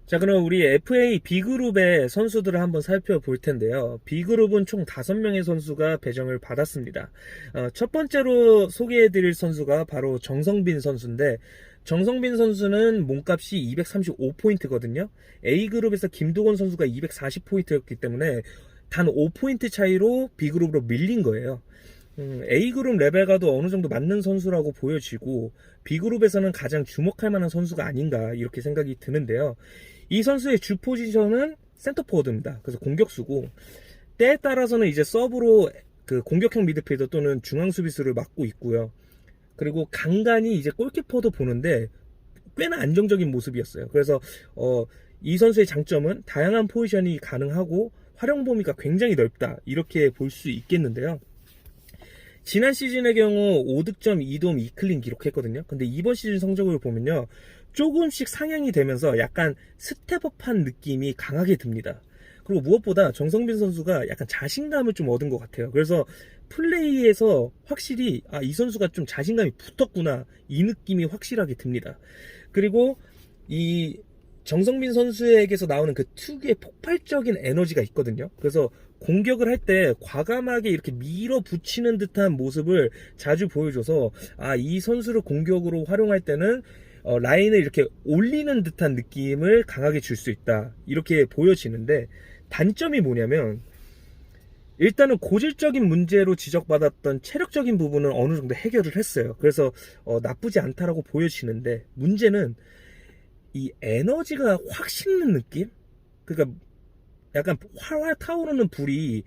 자, 그럼 우리 FA B그룹의 선수들을 한번 살펴볼 텐데요. B그룹은 총 5명의 선수가 배정을 받았습니다. 첫 번째로 소개해드릴 선수가 바로 정성빈 선수인데, 정성빈 선수는 몸값이 235포인트거든요. A그룹에서 김도건 선수가 240포인트였기 때문에 단 5포인트 차이로 B그룹으로 밀린 거예요. A그룹 레벨과도 어느 정도 맞는 선수라고 보여지고 B그룹에서는 가장 주목할 만한 선수가 아닌가 이렇게 생각이 드는데요. 이 선수의 주 포지션은 센터포워드입니다. 그래서 공격수고 때에 따라서는 이제 서브로 그 공격형 미드필더 또는 중앙 수비수를 맡고 있고요. 그리고 간간히 이제 골키퍼도 보는데 꽤나 안정적인 모습이었어요. 그래서 이 선수의 장점은 다양한 포지션이 가능하고 활용 범위가 굉장히 넓다 이렇게 볼 수 있겠는데요. 지난 시즌의 경우 5득점 2도움 2클린 기록했거든요. 근데 이번 시즌 성적을 보면요, 조금씩 상향이 되면서 약간 스텝업한 느낌이 강하게 듭니다. 그리고 무엇보다 정성빈 선수가 약간 자신감을 좀 얻은 것 같아요. 그래서 플레이에서 확실히 이 선수가 좀 자신감이 붙었구나 이 느낌이 확실하게 듭니다. 그리고 이 정성빈 선수에게서 나오는 그 특유의 폭발적인 에너지가 있거든요. 그래서 공격을 할 때 과감하게 이렇게 밀어붙이는 듯한 모습을 자주 보여줘서 이 선수를 공격으로 활용할 때는 라인을 이렇게 올리는 듯한 느낌을 강하게 줄 수 있다 이렇게 보여지는데, 단점이 뭐냐면 일단은 고질적인 문제로 지적받았던 체력적인 부분은 어느 정도 해결을 했어요. 그래서 나쁘지 않다라고 보여지는데, 문제는 이 에너지가 확 식는 느낌? 그러니까 약간 활활 타오르는 불에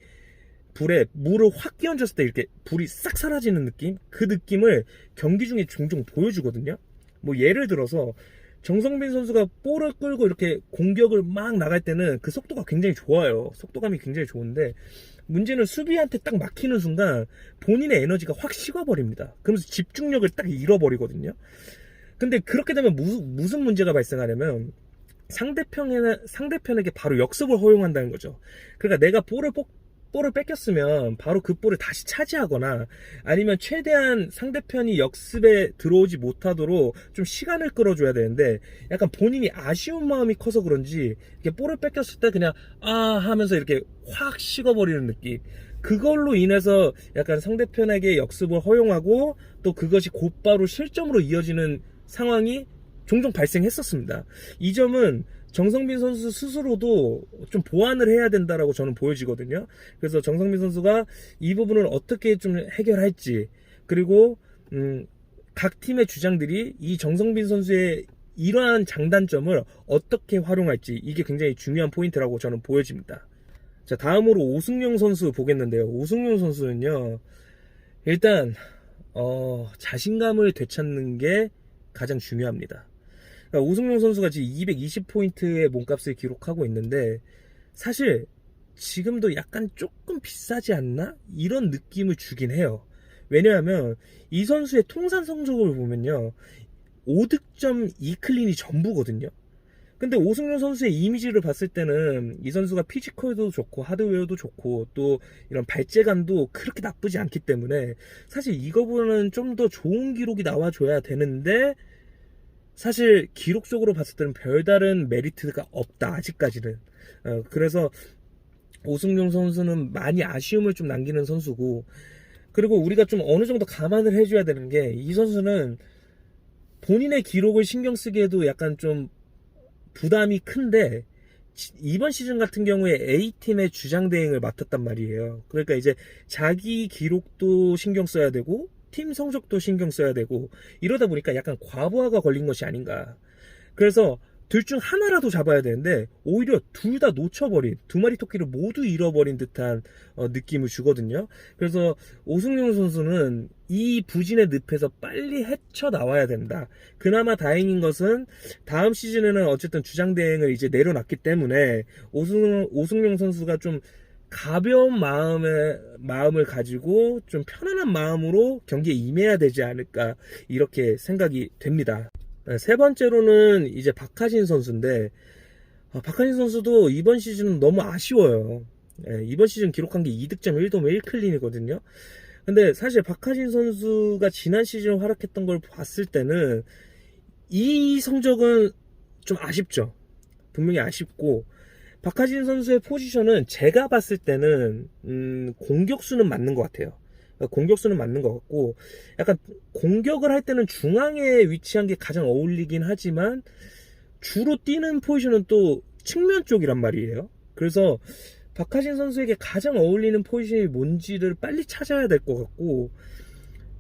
물을 확 끼얹었을 때 이렇게 불이 싹 사라지는 느낌? 그 느낌을 경기 중에 종종 보여주거든요. 뭐 예를 들어서 정성빈 선수가 볼을 끌고 이렇게 공격을 막 나갈 때는 그 속도가 굉장히 좋아요. 속도감이 굉장히 좋은데, 문제는 수비한테 딱 막히는 순간 본인의 에너지가 확 식어버립니다. 그러면서 집중력을 딱 잃어버리거든요. 근데 그렇게 되면 무슨 문제가 발생하냐면 상대편에게 바로 역습을 허용한다는 거죠. 그러니까 내가 볼을 뺏겼으면 바로 그 볼을 다시 차지하거나 아니면 최대한 상대편이 역습에 들어오지 못하도록 좀 시간을 끌어줘야 되는데, 약간 본인이 아쉬운 마음이 커서 그런지 이렇게 볼을 뺏겼을 때 그냥 하면서 이렇게 확 식어버리는 느낌. 그걸로 인해서 약간 상대편에게 역습을 허용하고 또 그것이 곧바로 실점으로 이어지는 상황이 종종 발생했었습니다. 이 점은 정성빈 선수 스스로도 좀 보완을 해야 된다라고 저는 보여지거든요. 그래서 정성빈 선수가 이 부분을 어떻게 좀 해결할지, 그리고 각 팀의 주장들이 이 정성빈 선수의 이러한 장단점을 어떻게 활용할지, 이게 굉장히 중요한 포인트라고 저는 보여집니다. 자, 다음으로 오승용 선수 보겠는데요. 오승용 선수는요, 일단 자신감을 되찾는 게 가장 중요합니다. 그러니까 오승용 선수가 지금 220포인트의 몸값을 기록하고 있는데, 사실 지금도 약간 조금 비싸지 않나? 이런 느낌을 주긴 해요. 왜냐하면 이 선수의 통산 성적을 보면요, 5득점 2클린이 전부거든요. 근데 오승용 선수의 이미지를 봤을 때는 이 선수가 피지컬도 좋고 하드웨어도 좋고 또 이런 발재간도 그렇게 나쁘지 않기 때문에 사실 이거보다는 좀 더 좋은 기록이 나와줘야 되는데, 사실 기록적으로 봤을 때는 별다른 메리트가 없다 아직까지는. 그래서 오승용 선수는 많이 아쉬움을 좀 남기는 선수고, 그리고 우리가 좀 어느 정도 감안을 해줘야 되는 게, 이 선수는 본인의 기록을 신경 쓰기에도 약간 좀 부담이 큰데, 이번 시즌 같은 경우에 A팀의 주장 대행을 맡았단 말이에요. 그러니까 이제 자기 기록도 신경 써야 되고 팀 성적도 신경 써야 되고, 이러다 보니까 약간 과부하가 걸린 것이 아닌가. 그래서 둘 중 하나라도 잡아야 되는데 오히려 둘 다 놓쳐버린, 두 마리 토끼를 모두 잃어버린 듯한 느낌을 주거든요. 그래서 오승용 선수는 이 부진의 늪에서 빨리 헤쳐나와야 된다. 그나마 다행인 것은 다음 시즌에는 어쨌든 주장 대행을 이제 내려놨기 때문에 오승용 선수가 좀 가벼운 마음을 가지고 좀 편안한 마음으로 경기에 임해야 되지 않을까 이렇게 생각이 됩니다. 세 번째로는 이제 박하진 선수인데, 박하진 선수도 이번 시즌은 너무 아쉬워요. 이번 시즌 기록한 게 2득점 1도움 1클린이거든요. 근데 사실 박하진 선수가 지난 시즌 활약했던 걸 봤을 때는 이 성적은 좀 아쉽죠. 분명히 아쉽고, 박하진 선수의 포지션은 제가 봤을 때는 공격수는 맞는 것 같아요. 공격수는 맞는 것 같고, 약간 공격을 할 때는 중앙에 위치한 게 가장 어울리긴 하지만 주로 뛰는 포지션은 또 측면 쪽이란 말이에요. 그래서 박하진 선수에게 가장 어울리는 포지션이 뭔지를 빨리 찾아야 될 것 같고,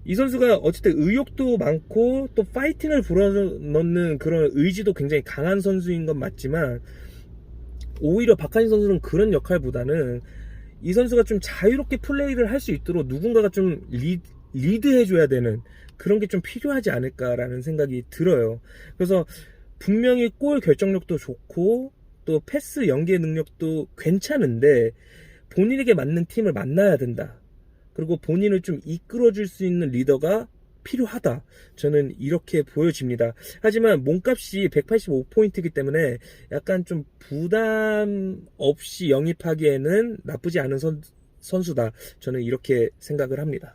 이 선수가 어쨌든 의욕도 많고 또 파이팅을 불어넣는 그런 의지도 굉장히 강한 선수인 건 맞지만, 오히려 박하진 선수는 그런 역할보다는 이 선수가 좀 자유롭게 플레이를 할 수 있도록 누군가가 좀 리드해줘야 되는 그런 게 좀 필요하지 않을까라는 생각이 들어요. 그래서 분명히 골 결정력도 좋고 또 패스 연계 능력도 괜찮은데, 본인에게 맞는 팀을 만나야 된다. 그리고 본인을 좀 이끌어줄 수 있는 리더가 필요하다. 저는 이렇게 보여집니다. 하지만 몸값이 185포인트이기 때문에 약간 좀 부담 없이 영입하기에는 나쁘지 않은 선수다. 저는 이렇게 생각을 합니다.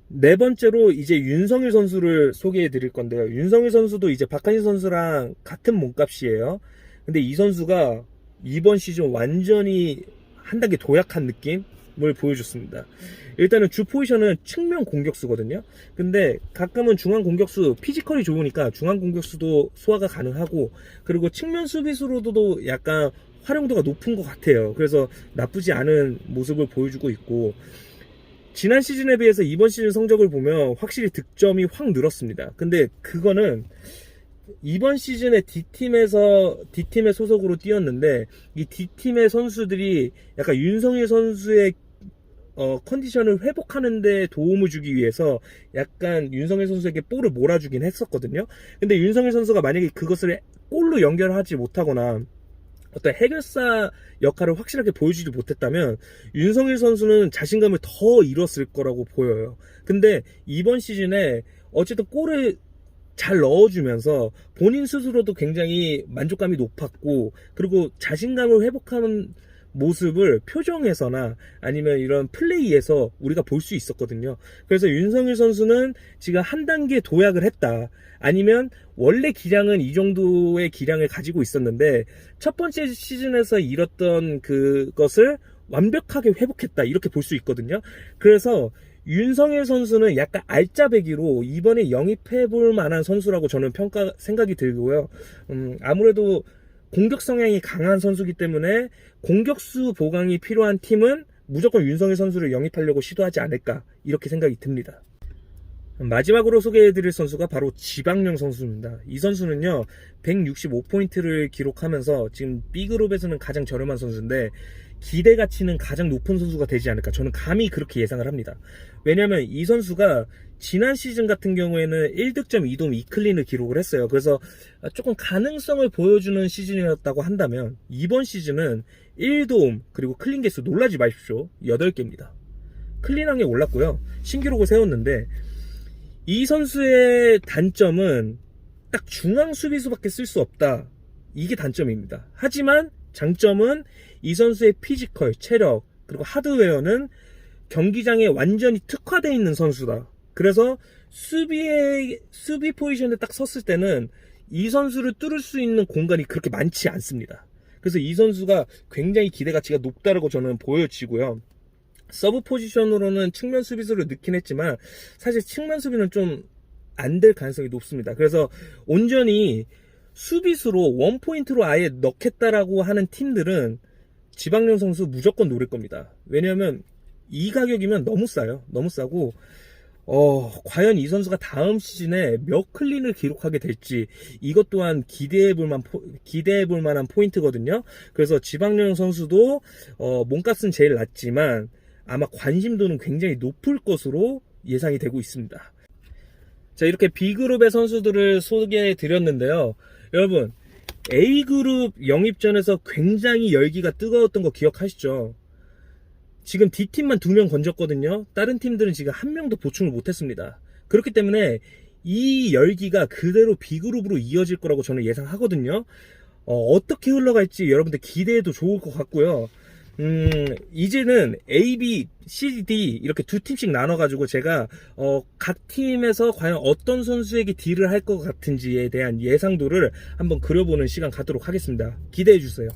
네 번째로 이제 윤성일 선수를 소개해 드릴 건데요. 윤성일 선수도 이제 박하진 선수랑 같은 몸값이에요. 근데 이 선수가 이번 시즌 완전히 한 단계 도약한 느낌을 보여줬습니다. 일단은 주 포지션은 측면 공격수거든요. 근데 가끔은 중앙 공격수, 피지컬이 좋으니까 중앙 공격수도 소화가 가능하고, 그리고 측면 수비수로도 약간 활용도가 높은 것 같아요. 그래서 나쁘지 않은 모습을 보여주고 있고, 지난 시즌에 비해서 이번 시즌 성적을 보면 확실히 득점이 확 늘었습니다. 근데 그거는 이번 시즌에 D팀의 소속으로 뛰었는데, 이 D팀의 선수들이 약간 윤성일 선수의 컨디션을 회복하는데 도움을 주기 위해서 약간 윤성일 선수에게 볼을 몰아주긴 했었거든요. 근데 윤성일 선수가 만약에 그것을 골로 연결하지 못하거나 어떤 해결사 역할을 확실하게 보여주지 못했다면 윤성일 선수는 자신감을 더 잃었을 거라고 보여요. 근데 이번 시즌에 어쨌든 골을 잘 넣어주면서 본인 스스로도 굉장히 만족감이 높았고, 그리고 자신감을 회복하는 모습을 표정에서나 아니면 이런 플레이에서 우리가 볼 수 있었거든요. 그래서 윤성일 선수는 지금 한 단계 도약을 했다. 아니면 원래 기량은 이 정도의 기량을 가지고 있었는데 첫 번째 시즌에서 잃었던 그것을 완벽하게 회복했다. 이렇게 볼 수 있거든요. 그래서 윤성일 선수는 약간 알짜배기로 이번에 영입해볼 만한 선수라고 저는 생각이 들고요. 아무래도 공격 성향이 강한 선수이기 때문에 공격수 보강이 필요한 팀은 무조건 윤성일 선수를 영입하려고 시도하지 않을까, 이렇게 생각이 듭니다. 마지막으로 소개해드릴 선수가 바로 지방령 선수입니다. 이 선수는요 165포인트를 기록하면서 지금 B그룹에서는 가장 저렴한 선수인데 기대 가치는 가장 높은 선수가 되지 않을까, 저는 감히 그렇게 예상을 합니다. 왜냐하면 이 선수가 지난 시즌 같은 경우에는 1득점 2도움 2클린을 기록을 했어요. 그래서 조금 가능성을 보여주는 시즌이었다고 한다면 이번 시즌은 1도움 그리고 클린 개수 놀라지 마십시오. 8개입니다. 클린한 게 올랐고요. 신기록을 세웠는데, 이 선수의 단점은 딱 중앙 수비수밖에 쓸 수 없다. 이게 단점입니다. 하지만 장점은 이 선수의 피지컬, 체력, 그리고 하드웨어는 경기장에 완전히 특화되어 있는 선수다. 그래서 수비 포지션에 딱 섰을 때는 이 선수를 뚫을 수 있는 공간이 그렇게 많지 않습니다. 그래서 이 선수가 굉장히 기대 가치가 높다고 저는 보여지고요. 서브 포지션으로는 측면 수비수를 넣긴 했지만 사실 측면 수비는 좀 안 될 가능성이 높습니다. 그래서 온전히 수비수로 원포인트로 아예 넣겠다라고 하는 팀들은 지방령 선수 무조건 노릴 겁니다. 왜냐하면 이 가격이면 너무 싸요. 너무 싸고 과연 이 선수가 다음 시즌에 몇 클린을 기록하게 될지 이것 또한 기대해볼 만한 포인트거든요. 그래서 지방령 선수도 몸값은 제일 낮지만 아마 관심도는 굉장히 높을 것으로 예상이 되고 있습니다. 자, 이렇게 B그룹의 선수들을 소개해 드렸는데요. 여러분, A그룹 영입전에서 굉장히 열기가 뜨거웠던 거 기억하시죠? 지금 D팀만 2명 건졌거든요. 다른 팀들은 지금 1명도 보충을 못했습니다. 그렇기 때문에 이 열기가 그대로 B그룹으로 이어질 거라고 저는 예상하거든요. 어떻게 흘러갈지 여러분들 기대해도 좋을 것 같고요. 이제는 A, B, C, D 이렇게 두 팀씩 나눠가지고 제가 각 팀에서 과연 어떤 선수에게 딜을 할 것 같은지에 대한 예상도를 한번 그려보는 시간 갖도록 하겠습니다. 기대해주세요.